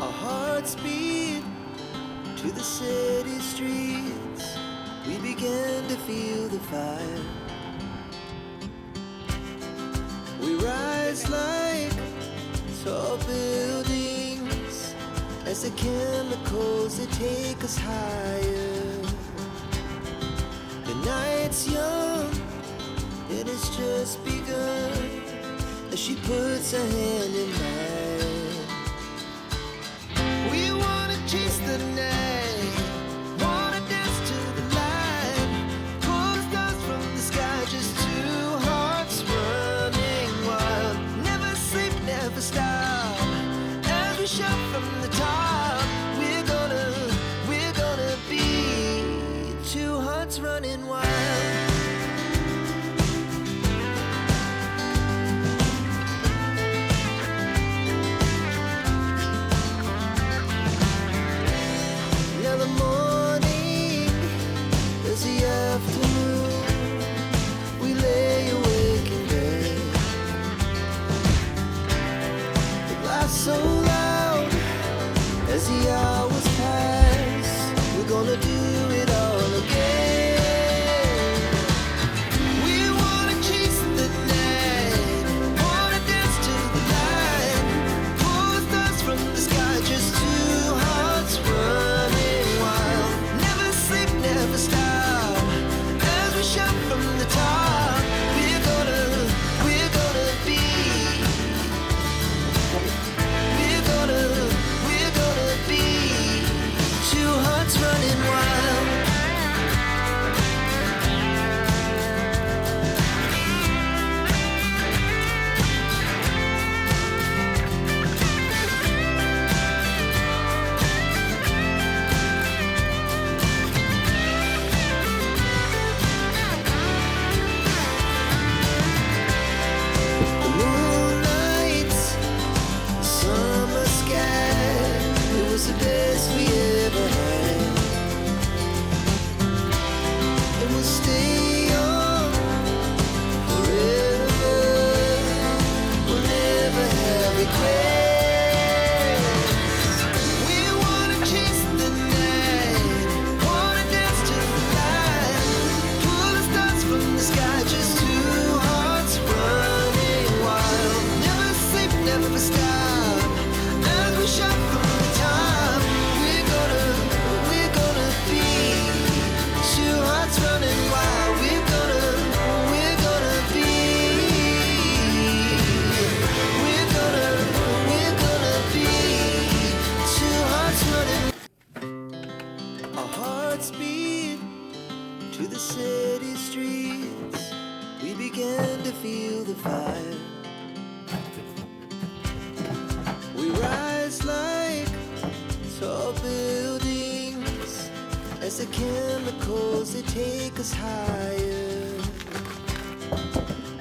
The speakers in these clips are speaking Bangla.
Our hearts beat to the city streets. We began to feel the fire. We rise like tall buildings as the chemicals they take us higher. The night's young, it has just begun as she puts her hand in mine. We wanna chase the night, wanna dance to the light, pull the stars from the sky, just two hearts running wild. Never sleep, never stop, as we shout from the top. We're gonna be two hearts running wild. Now the morning is the afternoon. We lay awake in bed. The laugh so loud as the hours pass. We're gonna do it all again. We wanna chase the night, wanna dance to the light, pull the stars from the sky, just two hearts running wild. Never sleep, never stop, as we shout from the top. We're gonna be, we're gonna be two hearts running wild. The moonlight, summer sky, it was the best we ever had. And we'll stay young forever. We'll never have regrets. We wanna chase the night, wanna dance to the light, pull the stars from the sky, just two hearts running wild. Never sleep, never stop, as we shout from the top. We're gonna be two hearts running wild. We're gonna be, we're gonna be two hearts running. Our hearts beat to the city streets. We began to feel the fire. We rise like tall buildings as the chemicals they take us higher.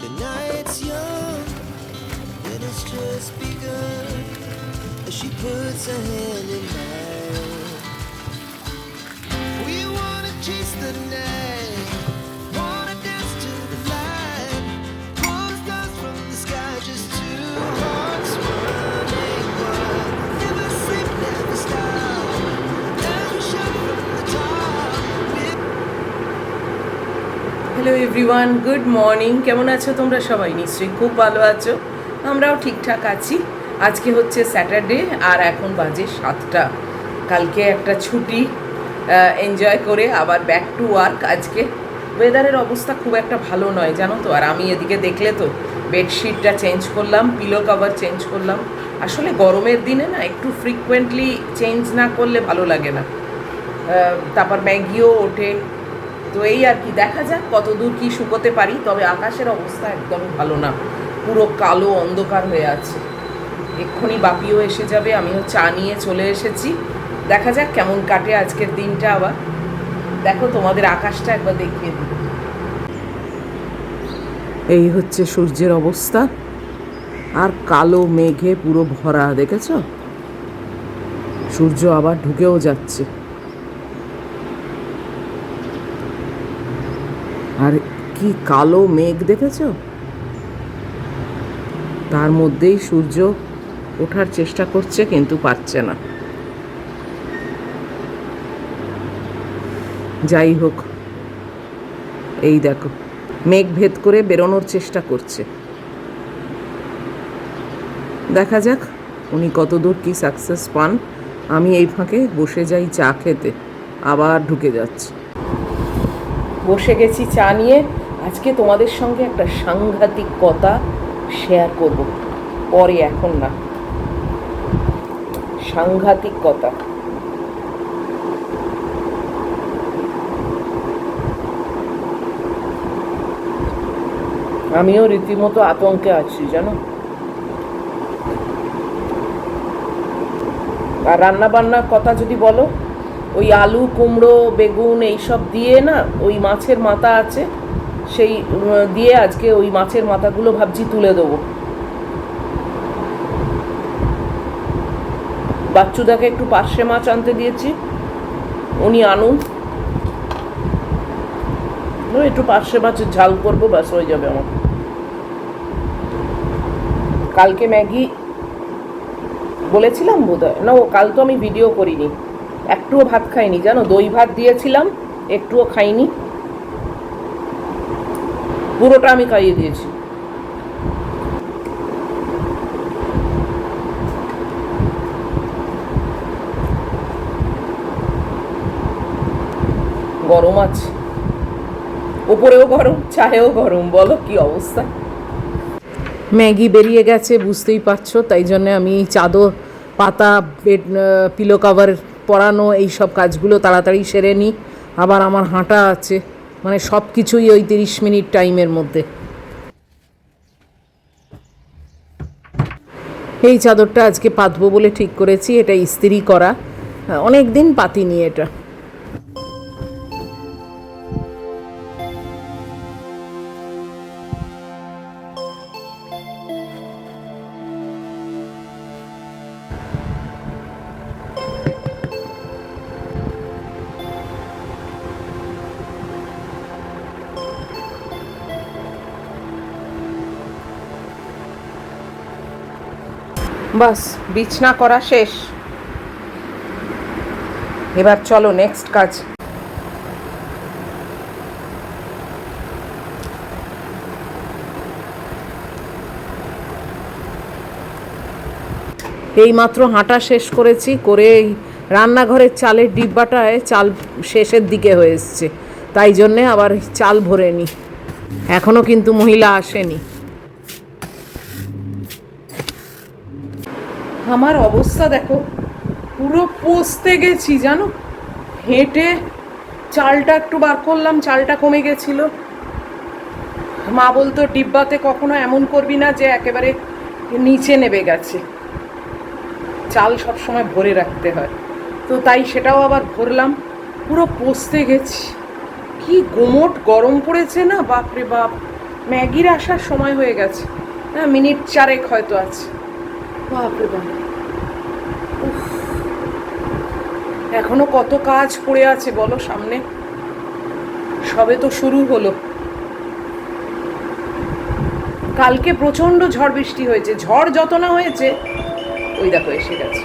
The night's young, it has just begun as she puts her hand in mine. We wanna chase the night, wanna dance to the light, pull the stars from the sky, just two hearts running wild. Never sleep, never stop, as we shout from the top. Hello everyone, good morning. কেমন আছো তোমরা সবাই? নিশ্চয়ই খুব ভালো আছো, আমরাও ঠিকঠাক আছি। আজকে হচ্ছে স্যাটারডে আর এখন বাজে 7টা। কালকে একটা ছুটি এনজয় করে আবার ব্যাক টু ওয়ার্ক। আজকে ওয়েদারের অবস্থা খুব একটা ভালো নয় জানো তো। আর আমি এদিকে দেখলে তো বেডশিটটা চেঞ্জ করলাম, পিলো কভার চেঞ্জ করলাম। আসলে গরমের দিনে না একটু ফ্রিকুয়েন্টলি চেঞ্জ না করলে ভালো লাগে না। তারপর ম্যাগিও ওঠে, তো এই আর কি, দেখা যাক কত দূর কী শুকোতে পারি। তবে আকাশের অবস্থা একদমই ভালো না, পুরো কালো অন্ধকার হয়ে আছে। এক্ষুনি বাপিও এসে যাবে, আমিও চা নিয়ে চলে এসেছি। দেখা যাক কেমন কাটে আজকের দিনটা। আবার দেখো তোমাদের আকাশটা একবার দেখিয়ে দিই। এই হচ্ছে সূর্যের অবস্থা, আর কালো মেঘে পুরো ভরা, দেখেছ? সূর্য আবার ঢুকেও যাচ্ছে। আর কি কালো মেঘ দেখেছ, তার মধ্যেই সূর্য ওঠার চেষ্টা করছে কিন্তু পারছে না। যাই হোক, এই দেখো মেঘ ভেদ করে বেরোনোর চেষ্টা করছে। দেখা যাক উনি কতদূর কি সাকসেস পান। আমি এই ফাঁকে বসে যাই চা খেতে, আবার ঢুকে যাচ্ছে। বসে গেছি চা নিয়ে। আজকে তোমাদের সঙ্গে একটা সাংঘাতিক কথা শেয়ার করব, পরে, এখন না। সাংঘাতিক কথা। আমিও রীতিমতো আতঙ্কে আছি জানো। আর রান্না বান্নার কথা যদি বলো, ওই আলু কুমড়ো বেগুন এইসব দিয়ে না, ওই মাছের মাথা আছে সেই দিয়ে আজকে ওই মাছের মাথাগুলো ভাবছি তুলে দেবো। বাচ্চুদাকে একটু পার্শে মাছ আনতে দিয়েছি, উনি আনুন, একটু পার্শে মাছের ঝাল করবো, ব্যাস হয়ে যাবে আমার। কালকে ম্যাগি বলেছিলাম বোধহয়, না ও কাল তো আমি ভিডিও করিনি, একটুও ভাত খাইনি জানো। দই ভাত দিয়েছিলাম, একটুও খাইনি, পুরোটা আমি খাইয়ে দিয়েছি। গরম আছে, ওপরেও গরম, চায়েও গরম, বলো কি অবস্থা। ম্যাগি বেরিয়ে গেছে বুঝতেই পারছো, তাই জন্য আমি চাদর পাতা বেড পিলো কাভার পরানো এই সব কাজগুলো তাড়াতাড়ি সেরে নিই। আবার আমার হাঁটা আছে, মানে সব কিছুই ওই 30 মিনিট টাইমের মধ্যে। এই চাদরটা আজকে পাতবো বলে ঠিক করেছি, এটা ইস্ত্রি করা, অনেক দিন পাতিনি এটা। বাস বিছনা করা শেষ, এবার চলো নেক্সট কাজ। এইমাত্র হাঁটা শেষ করেছি, করে রান্নাঘরের চালের ডিব্বাটায় চাল শেষের দিকে হয়ে এসছে, তাই জন্যে আবার চাল ভরে নিই। এখনও কিন্তু মহিলা আসেনি। আমার অবস্থা দেখো, পুরো পচতে গেছি জানো। হেঁটে চালটা একটু বার করলাম, চালটা কমে গেছিল। মা বলতো ডিব্বাতে কখনো এমন করবি না যে একেবারে নিচে নেমে গেছে, চাল সবসময় ভরে রাখতে হয়। তো তাই সেটাও আবার ভরলাম, পুরো পচতে গেছি। কি গুমোট গরম পড়েছে না, বাপরে বাপ। ম্যাগির আসার সময় হয়ে গেছে, হ্যাঁ মিনিট 4 হয়তো আছে। বাপরে বাপ, এখনো কত কাজ পড়ে আছে বলো সামনে, সবে তো শুরু হলো। কালকে প্রচন্ড ঝড় বৃষ্টি হয়েছে, ঝড় যত না হয়েছে, ওই দেখো এসে গেছে।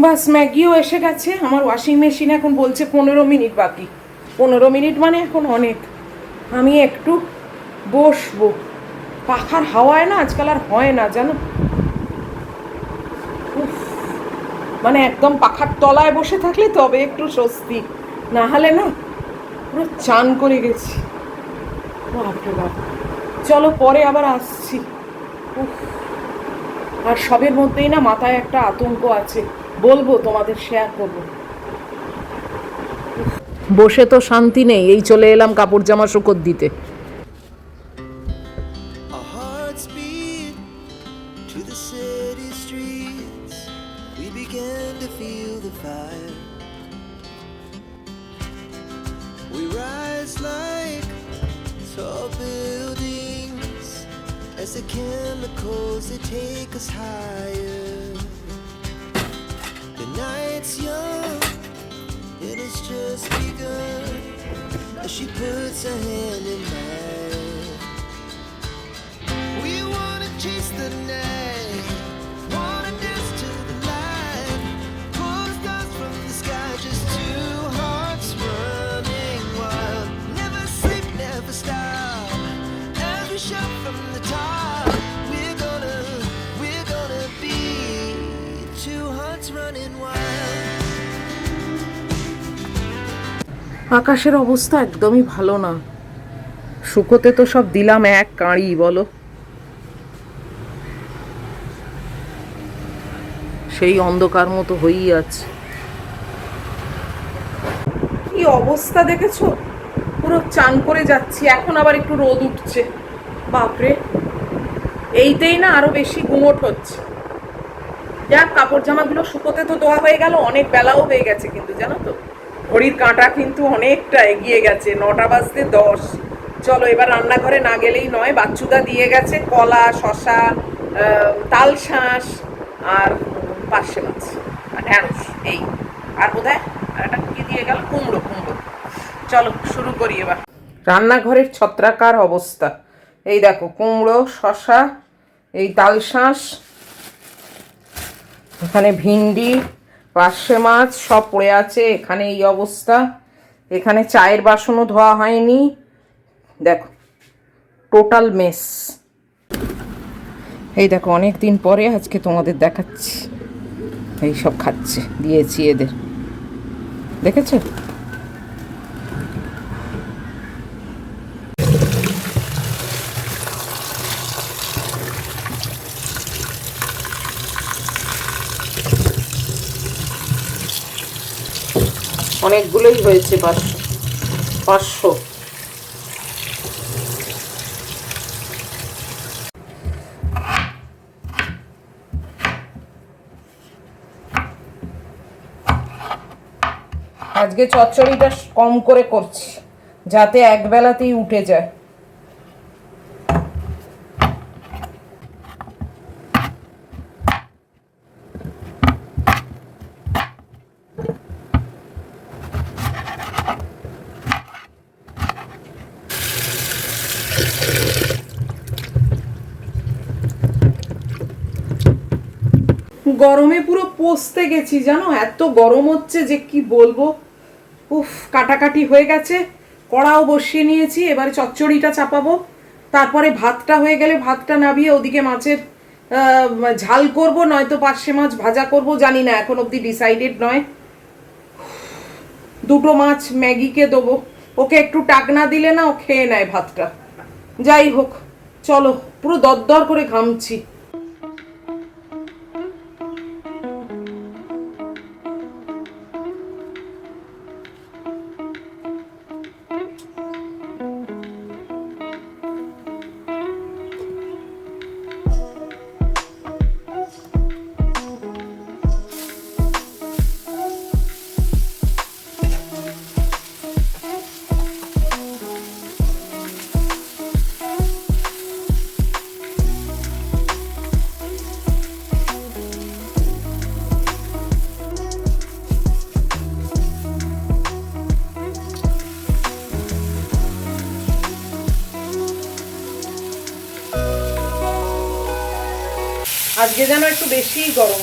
বাস ম্যাগিও এসে গেছে। আমার ওয়াশিং মেশিন এখন বলছে 15 মিনিট বাকি। 15 মিনিট মানে এখন অনেক। আমি একটু বসবো, পাখার হাওয়ায় না আজকাল আর হয় না জানো। উফ, মানে একদম পাখার তলায় বসে থাকলে তবে একটু স্বস্তি, না হলে না পুরো চান করে গেছি। বাপরে বাপ, চলো পরে আবার আসছি। উফ, আর সবের মধ্যেই না মাথায় একটা আতঙ্ক আছে, বলবো তোমাদের, শেয়ার করবো। বসে তো শান্তি নেই, এই চলে এলাম কাপড় জামা শুকোতে দিতে। Our hearts beat to the city streets. We began to feel the fire. We rise like tall buildings as the chemicals they take us higher. The night's young and it's just begun as she puts her hand in mine. We wanna chase the night, wanna dance to the light, pull stars from the sky, just two hearts running wild. Never sleep, never stop, as we shout from the top. We're gonna be two hearts running wild. আকাশের অবস্থা একদমই ভালো না, শুকোতে তো সব দিলাম এক কাঁড়ি, বলো। সেই অন্ধকার মতো হয়েই আছে। কি অবস্থা দেখেছো, পুরো চান করে যাচ্ছি, এখন আবার একটু রোদ উঠছে। বাপরে, এইতেই না আরো বেশি গুমোট হচ্ছে। যাক, কাপড় জামাগুলো শুকোতে তো দেওয়া হয়ে গেল, অনেক বেলাও হয়ে গেছে কিন্তু জানো তো, ঘড়ির কাঁটা কিন্তু অনেকটা এগিয়ে গেছে, 9টা বাজতে 10। চলো এবার রান্নাঘরে না গেলেই নয়। বাচ্চুদা দিয়ে গেছে কলা, শশা, তাল শাঁস আর পার্শে মাছ আর ঢ্যাঁড়স, এই আর বোধহয় আর একটা কি দিয়ে গেল, কুমড়ো। চলো শুরু করি এবার। রান্নাঘরের ছত্রাকার অবস্থা, এই দেখো কুমড়ো, শশা, এই তাল শাঁস, এখানে ভিন্ডি, পার্শে মাছ সব পড়ে আছে। এখানে এই অবস্থা, এখানে চায়ের বাসনও ধোয়া হয়নি, দেখো টোটাল মেস। এই দেখো অনেক দিন পরে আজকে তোমাদের দেখাচ্ছি, এই সব খাচ্ছে, দিয়েছি এদের, দেখেছো? অনেকগুলোই হয়েছে, 500। আজকে চচ্চড়িটা কম করে করছি যাতে একবেলাতেই উঠে যায়। গরমে পুরো পচতে গেছি জানো, এত গরম হচ্ছে যে কি বলবো। উফ, কাটাকাটি হয়ে গেছে, কড়াও বসিয়ে নিয়েছি, এবারে চচ্চড়িটা চাপাবো, তারপরে ভাতটা হয়ে গেলে ভাতটা নামিয়ে ওদিকে মাছের ঝাল করব, নয়তো পার্শে মাছ ভাজা করব, জানি না, এখন অবধি ডিসাইডেড নয়। দুটো মাছ ম্যাগিকে দেবো, ওকে একটু টাকনা দিলে না ও খেয়ে নেয় ভাতটা। যাই হোক, চলো, পুরো দরদর করে ঘামছি। আজকে যেন একটু বেশিই গরম।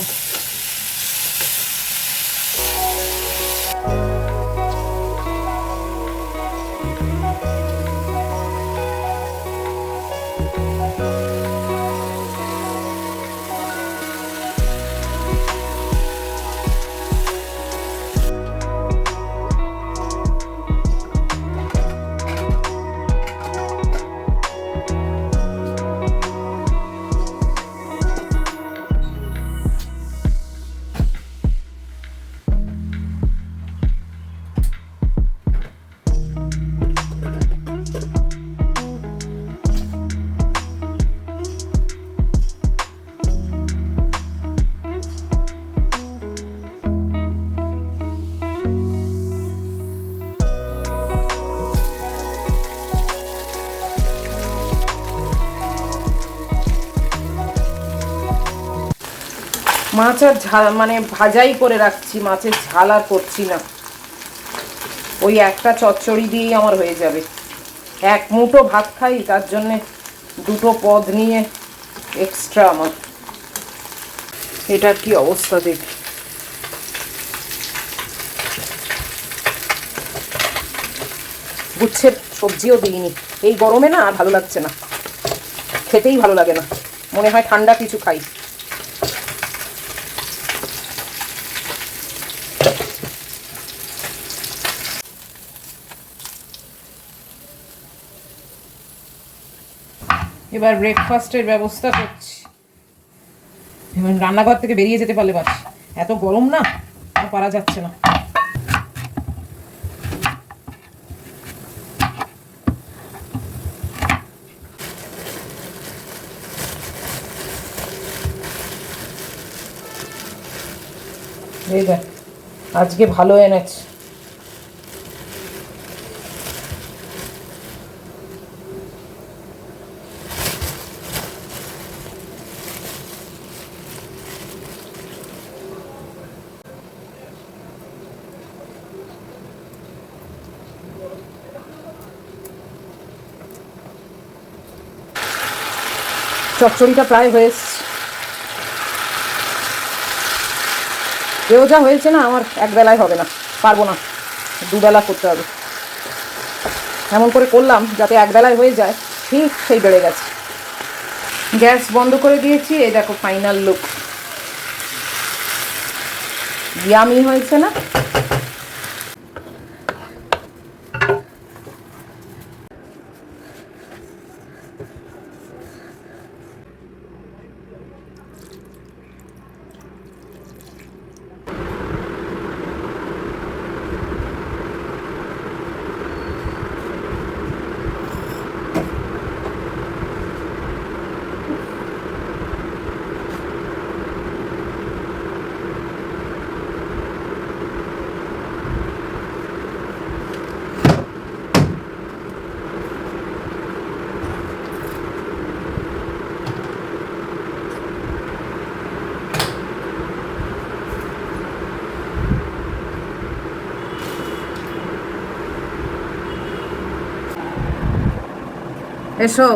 মাছ আর ঝাল মানে ভাজাই করে রাখছি, মাছের ঝাল আর করছি না। ওই একটা চচ্চড়ি দিয়েই আমার হয়ে যাবে। এক মুঠো ভাত খাই, তার জন্যে দুটো পদ নিয়ে এক্সট্রা আমার। এটার কি অবস্থা দেখ। গুচ্ছের সবজিও দিইনি, এই গরমে না আর ভালো লাগছে না, খেতেই ভালো লাগে না, মনে হয় ঠান্ডা কিছু খাই। এবার ব্রেকফাস্টের ব্যবস্থা করছি। এবার রান্নাঘর থেকে বেরিয়ে যেতে পারলে বাস, এত গরম না আর পারা যাচ্ছে না। এই দেখ আজকে ভালো এনেছে। চচ্চড়িটা প্রায় হয়ে এসছে। এও যা হয়েছে না, আমার এক বেলায় হবে না, পারবো না, দুবেলা করতে হবে। এমন করে করলাম যাতে এক বেলায় হয়ে যায়, ঠিক সেই বেড়ে গেছে। গ্যাস বন্ধ করে দিয়েছি, এই দেখো ফাইনাল লুক। ইয়ামি হয়েছে না? এসো,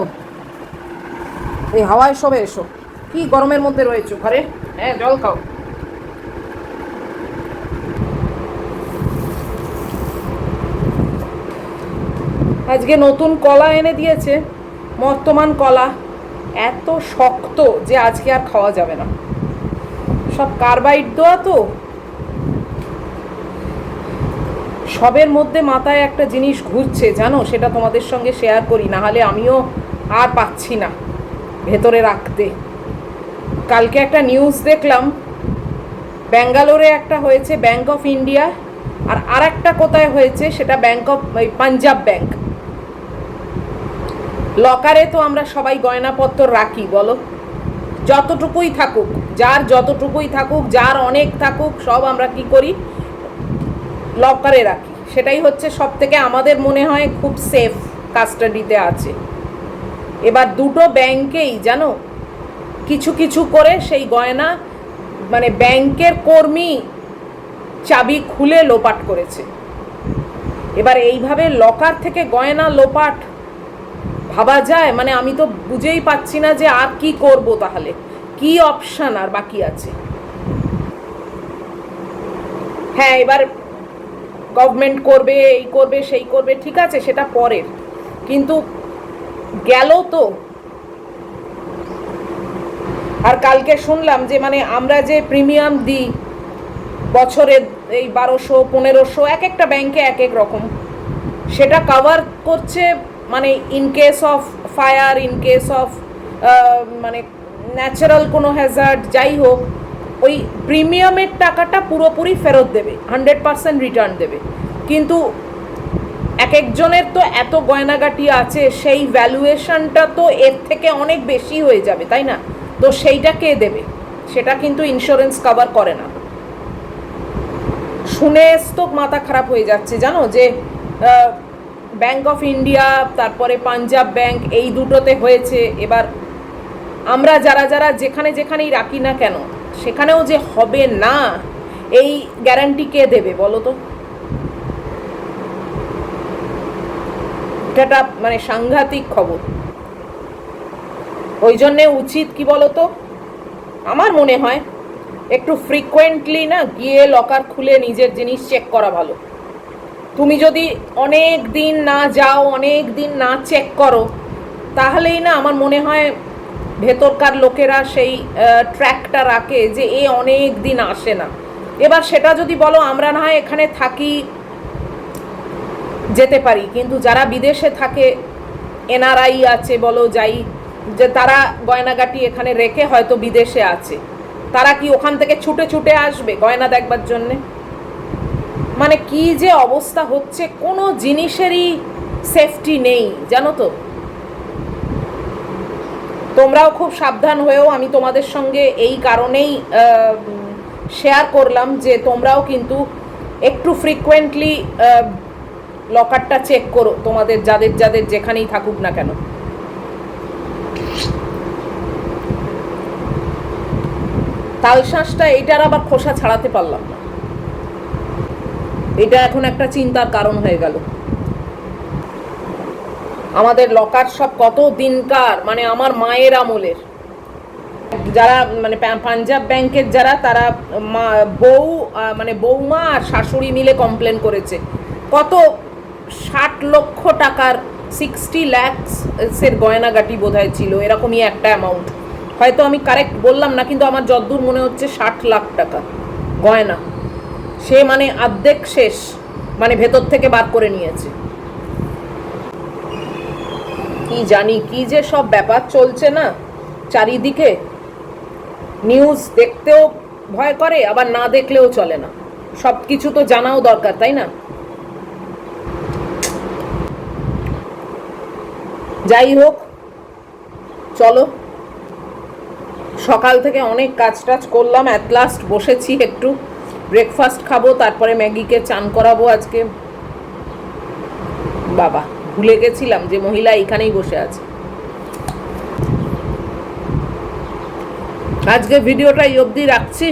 এই হাওয়ায় সবে এসো। কি গরমের মধ্যে রয়েছো ঘরে? হ্যাঁ, জল খাও। আজকে নতুন কলা এনে দিয়েছে, বর্তমান কলা, এত শক্ত যে আজকে আর খাওয়া যাবে না। সব কার্বাইড দেওয়া তো। সবের মধ্যে মাথায় একটা জিনিস ঘুরছে জানো, সেটা তোমাদের সঙ্গে শেয়ার করি, না হলে আমিও আর পাচ্ছি না ভেতরে রাখতে। কালকে একটা নিউজ দেখলাম, ব্যাঙ্গালোরে একটা হয়েছে ব্যাঙ্ক অফ ইন্ডিয়া, আর একটা কোথায় হয়েছে সেটা পাঞ্জাব ব্যাঙ্ক। লকারে তো আমরা সবাই গয়নাপত্র রাখি, বলো, যতটুকুই থাকুক, যার যতটুকুই থাকুক, যার অনেক থাকুক, সব আমরা কি করি, লকারে রাখি। সেটাই হচ্ছে সব থেকে আমাদের মনে হয় খুব সেফ, কাস্টাডিতে আছে। এবার দুটো ব্যাংকেই জানো কিছু কিছু করে সেই গয়না, মানে ব্যাংকের কর্মী চাবি খুলে লোপাট করেছে। এবার এইভাবে লকার থেকে গয়না লোপাট ভাবা যায়? মানে আমি তো বুঝেই পাচ্ছি না যে আর কি করব, তাহলে কি অপশন আর বাকি আছে। হ্যাঁ, এবার গভর্নমেন্ট করবে, এই করবে, সেই করবে, ঠিক আছে, সেটা পরের, কিন্তু গেল তো। আর কালকে শুনলাম যে মানে আমরা যে প্রিমিয়াম দিই বছরে, এই 1200-1500, এক একটা ব্যাংকে এক এক রকম, সেটা কভার করছে মানে in case of fire, in case of মানে ন্যাচারাল কোনো হ্যাজার্ড, যাই হোক, ওই প্রিমিয়ামের টাকাটা পুরোপুরি ফেরত দেবে, 100% রিটার্ন দেবে। কিন্তু এক একজনের তো এত গয়নাগাটি আছে, সেই ভ্যালুয়েশনটা তো এর থেকে অনেক বেশি হয়ে যাবে, তাই না? তো সেইটা কে দেবে? সেটা কিন্তু ইন্স্যুরেন্স কভার করে না। শুনে তো মাথা খারাপ হয়ে যাচ্ছে জানো, যে ব্যাঙ্ক অফ ইন্ডিয়া, তারপরে পাঞ্জাব ব্যাঙ্ক, এই দুটোতে হয়েছে। এবার আমরা যারা যারা যেখানে যেখানেই রাখি না কেন, সেখানেও যে হবে না এই গ্যারান্টি কে দেবে বলো তো? এটা মানে সাংঘাতিক খবর। ওই জন্যে উচিত কি বলো তো, আমার মনে হয় একটু ফ্রিকোয়েন্টলি না গিয়ে লকার খুলে নিজের জিনিস চেক করা ভালো। তুমি যদি অনেক দিন না যাও, অনেক দিন না চেক করো, তাহলেই না আমার মনে হয় ভেতরকার লোকেরা সেই ট্র্যাকটা রাখে যে এ অনেক দিন আসে না। এবার সেটা যদি বলো আমরা না হয় এখানে থাকি যেতে পারি, কিন্তু যারা বিদেশে থাকে, এনআরআই আছে বলো যাই, যে তারা গয়নাগাটি এখানে রেখে হয়তো বিদেশে আছে, তারা কি ওখান থেকে ছুটে ছুটে আসবে গয়না দেখবার জন্যে? মানে কি যে অবস্থা হচ্ছে, কোনো জিনিসেরই সেফটি নেই জানো তো। তোমরাও খুব সাবধান হয়েও, আমি তোমাদের সঙ্গে এই কারণেই শেয়ার করলাম যে তোমরাও কিন্তু একটু ফ্রিকোয়েন্টলি লকারটা চেক করো, তোমাদের যাদের যাদের যেখানেই থাকুক না কেন। তালশাঁসটা এটার আবার খোসা ছাড়াতে পারলাম না, এটা এখন একটা চিন্তার কারণ হয়ে গেল। আমাদের লকার সব কত দিনকার, মানে আমার মায়ের আমলের, যারা মানে পাঞ্জাব ব্যাংকের যারা, তারা বউ মানে বৌমা আর শাশুড়ি মিলে কমপ্লেন করেছে। কত 60 লক্ষ টাকার 60 lakhs-এর গয়নাগাটি বোধহয় ছিল, এরকমই একটা অ্যামাউন্ট, হয়তো আমি কারেক্ট বললাম না, কিন্তু আমার যতদূর মনে হচ্ছে 60 লাখ টাকা গয়না। সে মানে অর্ধেক শেষ, মানে ভেতর থেকে বার করে নিয়েছে। কি জানি কি যে সব ব্যাপার চলছে না চারিদিকে, নিউজ দেখতেও ভয় করে, আবার না দেখলেও চলে না, সব কিছু তো জানাও দরকার, তাই না? যাই হোক, চলো, সকাল থেকে অনেক কাজ টাজ করলাম, অ্যাট লাস্ট বসেছি, একটু ব্রেকফাস্ট খাবো, তারপরে ম্যাগিকে চান করাবো আজকে। বাবা, ভুলে গেছিলাম যে মহিলা এখানেই বসে আছে। আজকে ভিডিওটা এই অবধি রাখছি।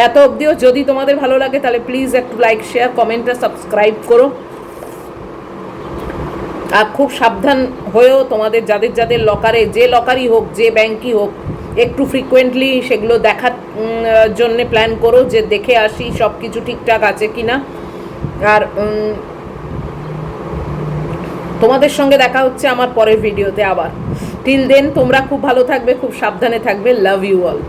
এত অবধিও যদি তোমাদের ভালো লাগে তাহলে প্লিজ একটু লাইক, শেয়ার, কমেন্ট আর সাবস্ক্রাইব করো। আর খুব সাবধান হয়েও তোমাদের যাদের যাদের লকারে, যে লকারই হোক, যে ব্যাংকই হোক, একটু ফ্রিকোয়েন্টলি সেগুলো দেখার জন্যে প্ল্যান করো, যে দেখে আসি সব কিছু ঠিকঠাক আছে কি না। আর তোমাদের সঙ্গে দেখা হচ্ছে আমার পরের ভিডিওতে আবার। টিল দেন তোমরা খুব ভালো থাকবে, খুব সাবধানে থাকবে। Love you all.